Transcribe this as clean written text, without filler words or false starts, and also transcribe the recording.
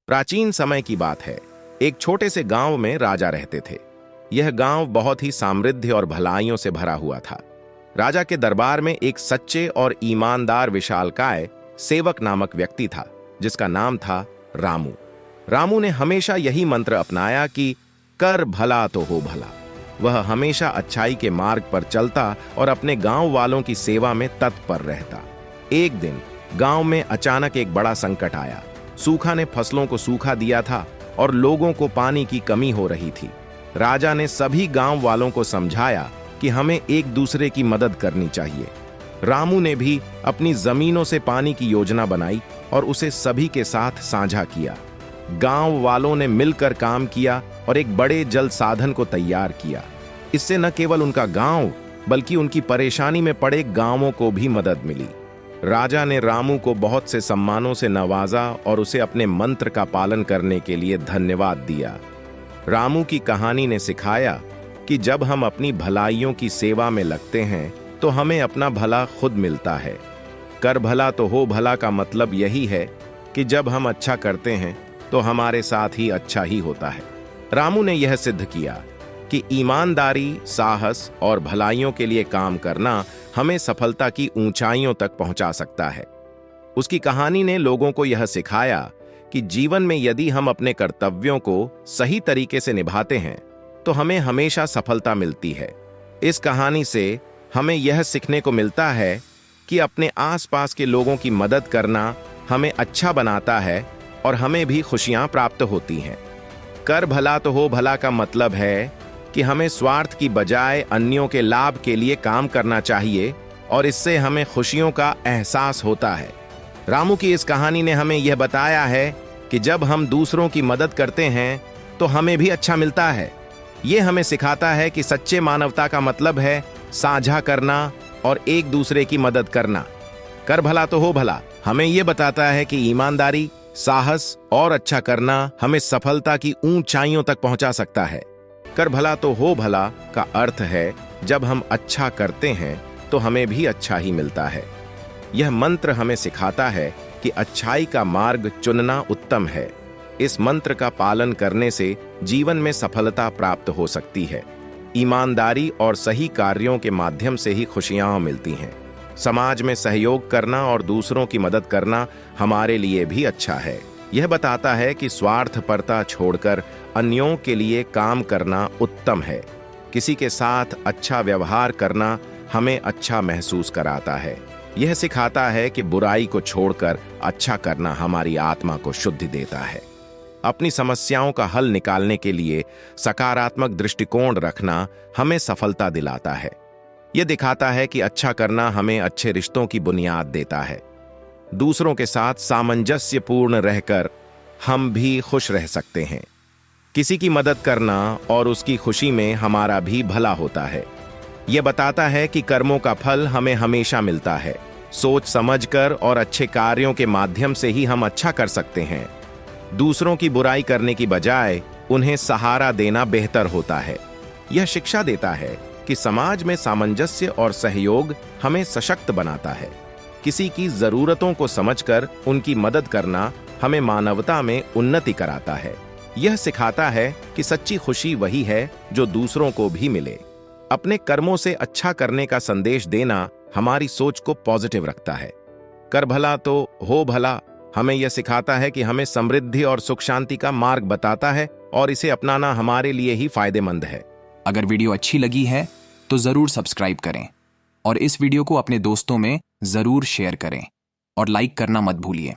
प्राचीन समय की बात है। एक छोटे से गांव में राजा रहते थे। यह गांव बहुत ही समृद्ध और भलाइयों से भरा हुआ था। राजा के दरबार में एक सच्चे और ईमानदार विशालकाय सेवक नामक व्यक्ति था, जिसका नाम था रामू। रामू ने हमेशा यही मंत्र अपनाया कि कर भला तो हो भला। वह हमेशा अच्छाई के मार्ग पर चलता और अपने गांव वालों की सेवा में तत्पर रहता। एक दिन गांव में अचानक एक बड़ा संकट आया। सूखा ने फसलों को सूखा दिया था और लोगों को पानी की कमी हो रही थी। राजा ने सभी गांव वालों को समझाया कि हमें एक दूसरे की मदद करनी चाहिए। रामू ने भी अपनी जमीनों से पानी की योजना बनाई और उसे सभी के साथ साझा किया। गांव वालों ने मिलकर काम किया और एक बड़े जल साधन को तैयार किया। इससे न केवल उनका गांव बल्कि उनकी परेशानी में पड़े गांवों को भी मदद मिली। राजा ने रामू को बहुत से सम्मानों से नवाजा और उसे अपने मंत्र का पालन करने के लिए धन्यवाद दिया। रामू की कहानी ने सिखाया कि जब हम अपनी भलाइयों की सेवा में लगते हैं तो हमें अपना भला खुद मिलता है। कर भला तो हो भला का मतलब यही है कि जब हम अच्छा करते हैं तो हमारे साथ ही अच्छा ही होता है। रामू ने यह सिद्ध किया कि ईमानदारी, साहस और भलाइयों के लिए काम करना हमें सफलता की ऊंचाइयों तक पहुंचा सकता है। उसकी कहानी ने लोगों को यह सिखाया कि जीवन में यदि हम अपने कर्तव्यों को सही तरीके से निभाते हैं तो हमें हमेशा सफलता मिलती है। इस कहानी से हमें यह सीखने को मिलता है कि अपने आसपास के लोगों की मदद करना हमें अच्छा बनाता है और हमें भी खुशियां प्राप्त होती हैं। कर भला तो हो भला का मतलब है कि हमें स्वार्थ की बजाय अन्यों के लाभ के लिए काम करना चाहिए और इससे हमें खुशियों का एहसास होता है। रामू की इस कहानी ने हमें यह बताया है कि जब हम दूसरों की मदद करते हैं तो हमें भी अच्छा मिलता है। यह हमें सिखाता है कि सच्चे मानवता का मतलब है साझा करना और एक दूसरे की मदद करना। कर भला तो हो भला हमें यह बताता है कि ईमानदारी, साहस और अच्छा करना हमें सफलता की ऊंचाइयों तक पहुंचा सकता है। कर भला तो हो भला का अर्थ है जब हम अच्छा करते हैं तो हमें भी अच्छा ही मिलता है। यह मंत्र हमें सिखाता है कि अच्छाई का मार्ग चुनना उत्तम है। इस मंत्र का पालन करने से जीवन में सफलता प्राप्त हो सकती है। ईमानदारी और सही कार्यों के माध्यम से ही खुशियां मिलती हैं। समाज में सहयोग करना और दूसरों की मदद करना हमारे लिए भी अच्छा है। यह बताता है कि स्वार्थपरता छोड़कर अन्यों के लिए काम करना उत्तम है। किसी के साथ अच्छा व्यवहार करना हमें अच्छा महसूस कराता है। यह सिखाता है कि बुराई को छोड़कर अच्छा करना हमारी आत्मा को शुद्धि देता है। अपनी समस्याओं का हल निकालने के लिए सकारात्मक दृष्टिकोण रखना हमें सफलता दिलाता है। यह दिखाता है कि अच्छा करना हमें अच्छे रिश्तों की बुनियाद देता है। दूसरों के साथ सामंजस्यपूर्ण रहकर हम भी खुश रह सकते हैं। किसी की मदद करना और उसकी खुशी में हमारा भी भला होता है। यह बताता है कि कर्मों का फल हमें हमेशा मिलता है। सोच समझकर और अच्छे कार्यों के माध्यम से ही हम अच्छा कर सकते हैं। दूसरों की बुराई करने की बजाय उन्हें सहारा देना बेहतर होता है। यह शिक्षा देता है कि समाज में सामंजस्य और सहयोग हमें सशक्त बनाता है। किसी की जरूरतों को समझकर उनकी मदद करना हमें मानवता में उन्नति कराता है। यह सिखाता है कि सच्ची खुशी वही है जो दूसरों को भी मिले। अपने कर्मों से अच्छा करने का संदेश देना हमारी सोच को पॉजिटिव रखता है। कर भला तो हो भला हमें यह सिखाता है कि हमें समृद्धि और सुख शांति का मार्ग बताता है और इसे अपनाना हमारे लिए ही फायदेमंद है। अगर वीडियो अच्छी लगी है तो जरूर सब्सक्राइब करें और इस वीडियो को अपने दोस्तों में जरूर शेयर करें और लाइक करना मत भूलिए।